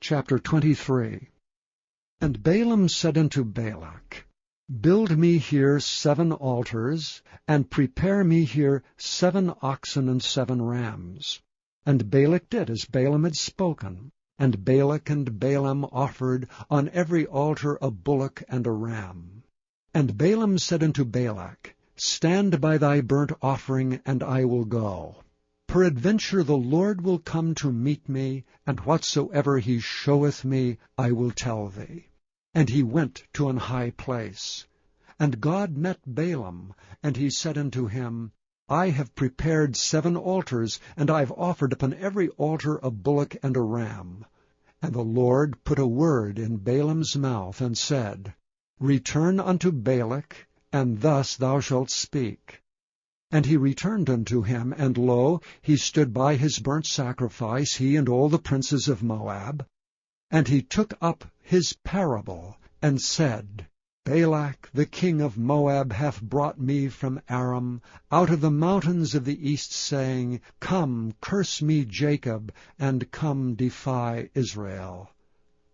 Chapter 23. And Balaam said unto Balak, Build me here 7 altars, and prepare me here 7 oxen and 7 rams. And Balak did as Balaam had spoken. And Balak and Balaam offered on every altar a bullock and a ram. And Balaam said unto Balak, Stand by thy burnt offering, and I will go. Peradventure the Lord will come to meet me, and whatsoever he showeth me I will tell thee. And he went to an high place. And God met Balaam, and he said unto him, I have prepared 7 altars, and I have offered upon every altar a bullock and a ram. And the Lord put a word in Balaam's mouth, and said, Return unto Balak, and thus thou shalt speak. And he returned unto him, and lo, he stood by his burnt sacrifice, he and all the princes of Moab. And he took up his parable, and said, Balak the king of Moab hath brought me from Aram, out of the mountains of the east, saying, Come, curse me Jacob, and come defy Israel.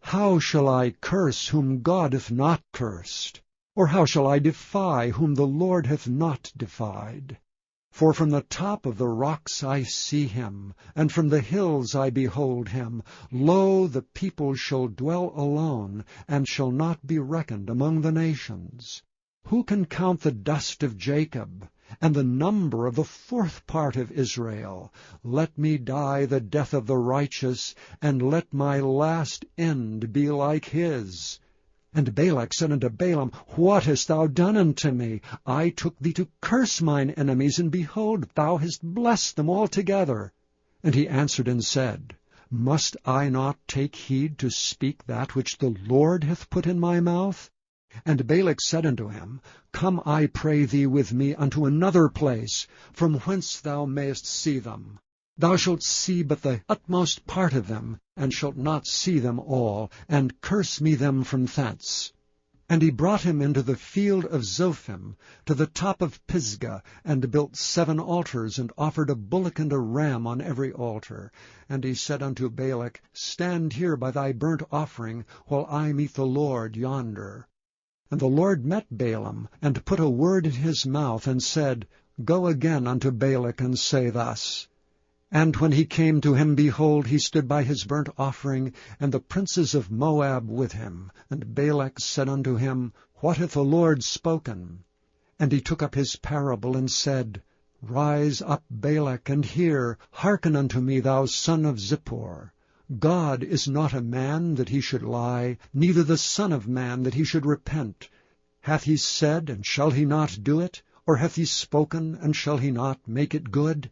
How shall I curse whom God hath not cursed? Or how shall I defy whom the Lord hath not defied? For from the top of the rocks I see him, and from the hills I behold him. Lo, the people shall dwell alone, and shall not be reckoned among the nations. Who can count the dust of Jacob, and the number of the 4th part of Israel? Let me die the death of the righteous, and let my last end be like his. And Balak said unto Balaam, What hast thou done unto me? I took thee to curse mine enemies, and behold, thou hast blessed them altogether. And he answered and said, Must I not take heed to speak that which the Lord hath put in my mouth? And Balak said unto him, Come, I pray thee, with me unto another place, from whence thou mayest see them. Thou shalt see but the utmost part of them, and shalt not see them all, and curse me them from thence. And he brought him into the field of Zophim, to the top of Pisgah, and built 7 altars, and offered a bullock and a ram on every altar. And he said unto Balak, Stand here by thy burnt offering, while I meet the Lord yonder. And the Lord met Balaam, and put a word in his mouth, and said, Go again unto Balak, and say thus. And when he came to him, behold, he stood by his burnt offering, and the princes of Moab with him. And Balak said unto him, What hath the Lord spoken? And he took up his parable, and said, Rise up, Balak, and hear. Hearken unto me, thou son of Zippor. God is not a man that he should lie, neither the son of man that he should repent. Hath he said, and shall he not do it? Or hath he spoken, and shall he not make it good?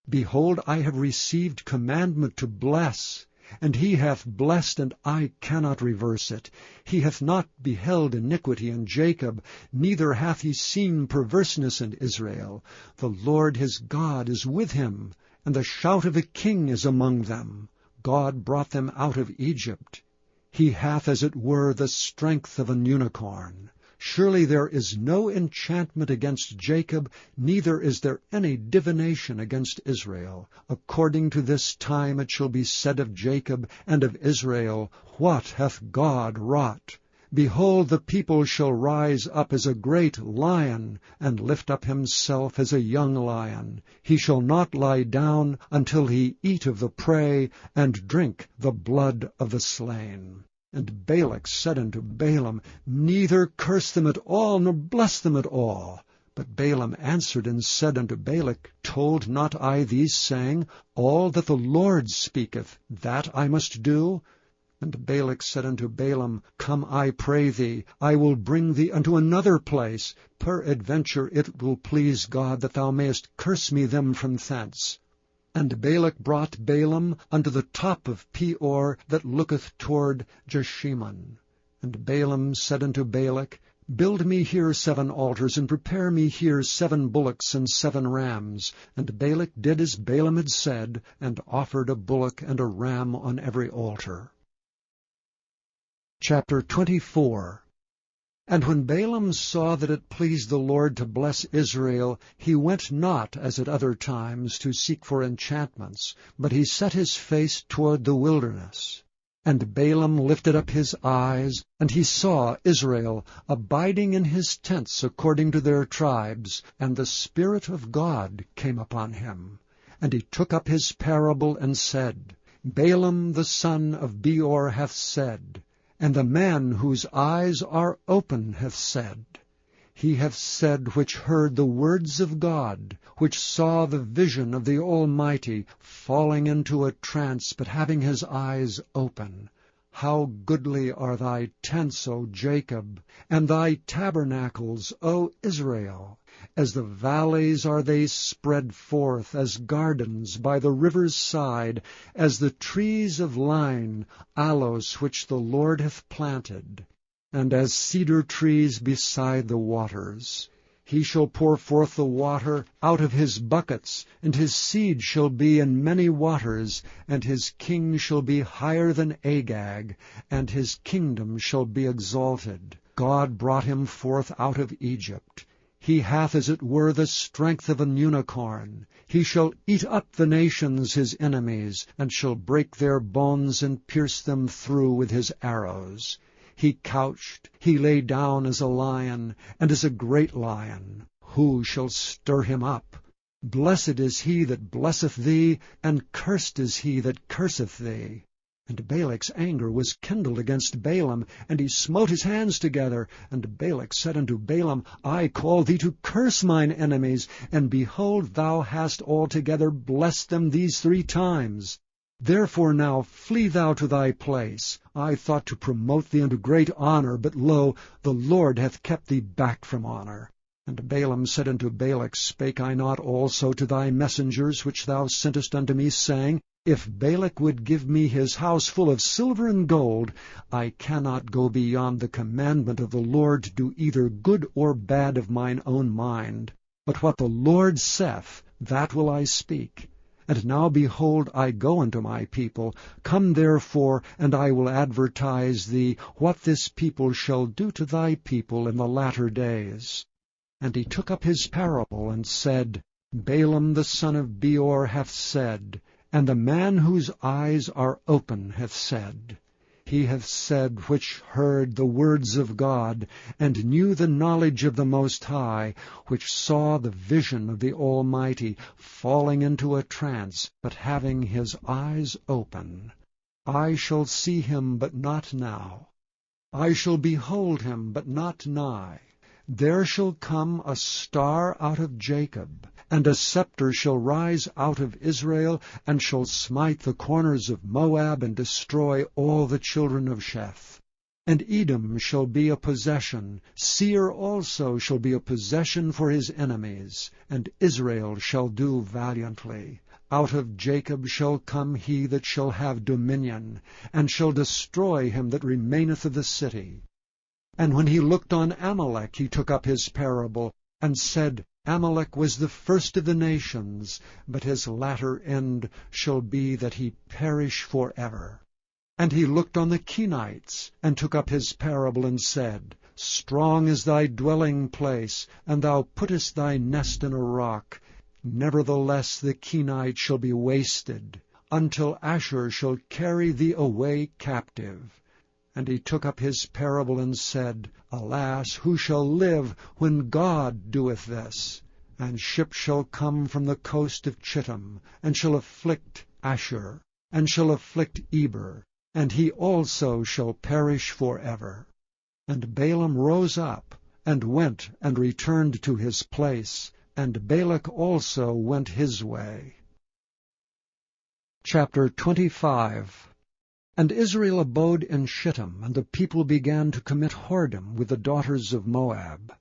Behold, I have received commandment to bless, and he hath blessed, and I cannot reverse it. He hath not beheld iniquity in Jacob, neither hath he seen perverseness in Israel. The Lord his God is with him, and the shout of a king is among them. God brought them out of Egypt. He hath, as it were, the strength of an unicorn. Surely there is no enchantment against Jacob, neither is there any divination against Israel. According to this time it shall be said of Jacob and of Israel, What hath God wrought? Behold, the people shall rise up as a great lion, and lift up himself as a young lion. He shall not lie down until he eat of the prey, and drink the blood of the slain. And Balak said unto Balaam, Neither curse them at all, nor bless them at all. But Balaam answered and said unto Balak, Told not I thee, saying, All that the Lord speaketh, that I must do? And Balak said unto Balaam, Come, I pray thee, I will bring thee unto another place. Peradventure it will please God that thou mayest curse me them from thence. And Balak brought Balaam unto the top of Peor, that looketh toward Jeshimon. And Balaam said unto Balak, Build me here 7 altars, and prepare me here 7 bullocks and 7 rams. And Balak did as Balaam had said, and offered a bullock and a ram on every altar. Chapter 24. And when Balaam saw that it pleased the Lord to bless Israel, he went not, as at other times, to seek for enchantments, but he set his face toward the wilderness. And Balaam lifted up his eyes, and he saw Israel abiding in his tents according to their tribes, and the Spirit of God came upon him. And he took up his parable and said, Balaam the son of Beor hath said, and the man whose eyes are open hath said. He hath said which heard the words of God, which saw the vision of the Almighty, falling into a trance, but having his eyes open. How goodly are thy tents, O Jacob, and thy tabernacles, O Israel! As the valleys are they spread forth, as gardens by the river's side, as the trees of lign, aloes which the Lord hath planted, and as cedar trees beside the waters. He shall pour forth the water out of his buckets, and his seed shall be in many waters, and his king shall be higher than Agag, and his kingdom shall be exalted. God brought him forth out of Egypt. He hath as it were the strength of an unicorn. He shall eat up the nations his enemies, and shall break their bones and pierce them through with his arrows. He couched, he lay down as a lion, and as a great lion. Who shall stir him up? Blessed is he that blesseth thee, and cursed is he that curseth thee. And Balak's anger was kindled against Balaam, and he smote his hands together. And Balak said unto Balaam, I call thee to curse mine enemies, and behold, thou hast altogether blessed them these 3 times. Therefore now flee thou to thy place. I thought to promote thee unto great honor, but lo, the Lord hath kept thee back from honor. And Balaam said unto Balak, Spake I not also to thy messengers which thou sentest unto me, saying, If Balak would give me his house full of silver and gold, I cannot go beyond the commandment of the Lord to do either good or bad of mine own mind. But what the Lord saith, that will I speak. And now, behold, I go unto my people. Come therefore, and I will advertise thee what this people shall do to thy people in the latter days. And he took up his parable, and said, Balaam the son of Beor hath said, and the man whose eyes are open hath said. He hath said which heard the words of God, and knew the knowledge of the Most High, which saw the vision of the Almighty, falling into a trance, but having his eyes open. I shall see him, but not now. I shall behold him, but not nigh. There shall come a star out of Jacob, and a scepter shall rise out of Israel, and shall smite the corners of Moab, and destroy all the children of Sheth. And Edom shall be a possession, Seir also shall be a possession for his enemies, and Israel shall do valiantly. Out of Jacob shall come he that shall have dominion, and shall destroy him that remaineth of the city. And when he looked on Amalek, he took up his parable, and said, Amalek was the first of the nations, but his latter end shall be that he perish forever. And he looked on the Kenites, and took up his parable, and said, Strong is thy dwelling place, and thou puttest thy nest in a rock. Nevertheless the Kenites shall be wasted, until Ashur shall carry thee away captive. And he took up his parable, and said, Alas, who shall live when God doeth this? And ships shall come from the coast of Chittim, and shall afflict Ashur, and shall afflict Eber, and he also shall perish forever. And Balaam rose up, and went and returned to his place, and Balak also went his way. Chapter 25. And Israel abode in Shittim, and the people began to commit whoredom with the daughters of Moab.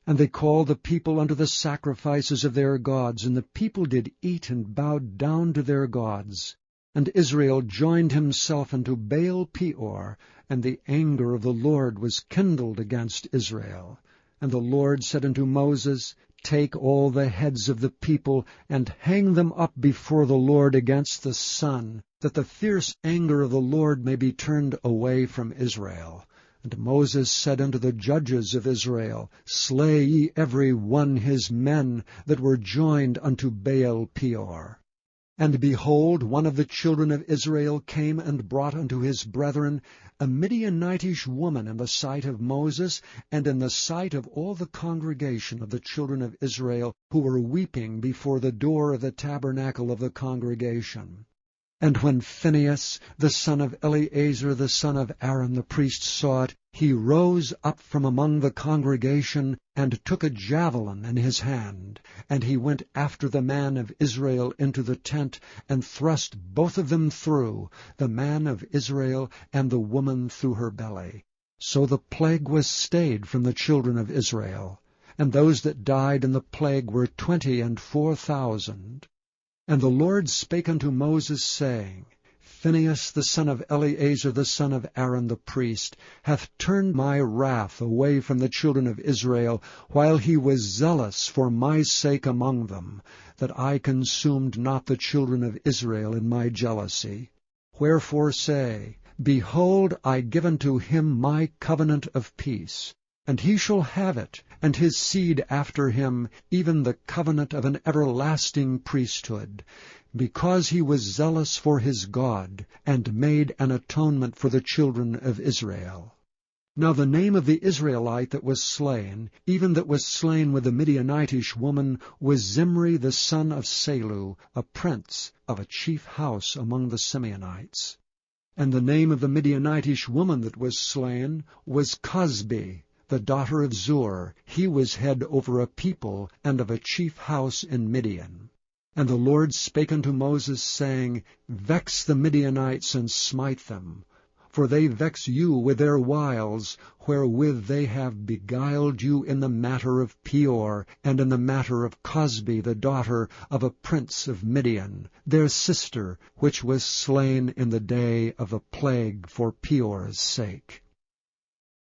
And they called the people unto the sacrifices of their gods, and the people did eat and bowed down to their gods. And Israel joined himself unto Baal Peor, and the anger of the Lord was kindled against Israel. And the Lord said unto Moses, Take all the heads of the people, and hang them up before the Lord against the sun, that the fierce anger of the Lord may be turned away from Israel. And Moses said unto the judges of Israel, Slay ye every one his men that were joined unto Baal Peor. And behold, one of the children of Israel came and brought unto his brethren a Midianitish woman in the sight of Moses, and in the sight of all the congregation of the children of Israel, who were weeping before the door of the tabernacle of the congregation. And when Phinehas, the son of Eleazar, the son of Aaron the priest, saw it, he rose up from among the congregation, and took a javelin in his hand. And he went after the man of Israel into the tent, and thrust both of them through, the man of Israel and the woman through her belly. So the plague was stayed from the children of Israel. And those that died in the plague were 24,000. And the Lord spake unto Moses, saying, Phinehas the son of Eleazar the son of Aaron the priest hath turned my wrath away from the children of Israel, while he was zealous for my sake among them, that I consumed not the children of Israel in my jealousy. Wherefore say, Behold, I give unto him my covenant of peace. And he shall have it, and his seed after him, even the covenant of an everlasting priesthood, because he was zealous for his God, and made an atonement for the children of Israel. Now the name of the Israelite that was slain, even that was slain with the Midianitish woman, was Zimri the son of Salu, a prince of a chief house among the Simeonites. And the name of the Midianitish woman that was slain was Cosbi, the daughter of Zur. He was head over a people, and of a chief house in Midian. And the Lord spake unto Moses, saying, Vex the Midianites, and smite them. For they vex you with their wiles, wherewith they have beguiled you in the matter of Peor, and in the matter of Cosbi, the daughter of a prince of Midian, their sister, which was slain in the day of the plague for Peor's sake.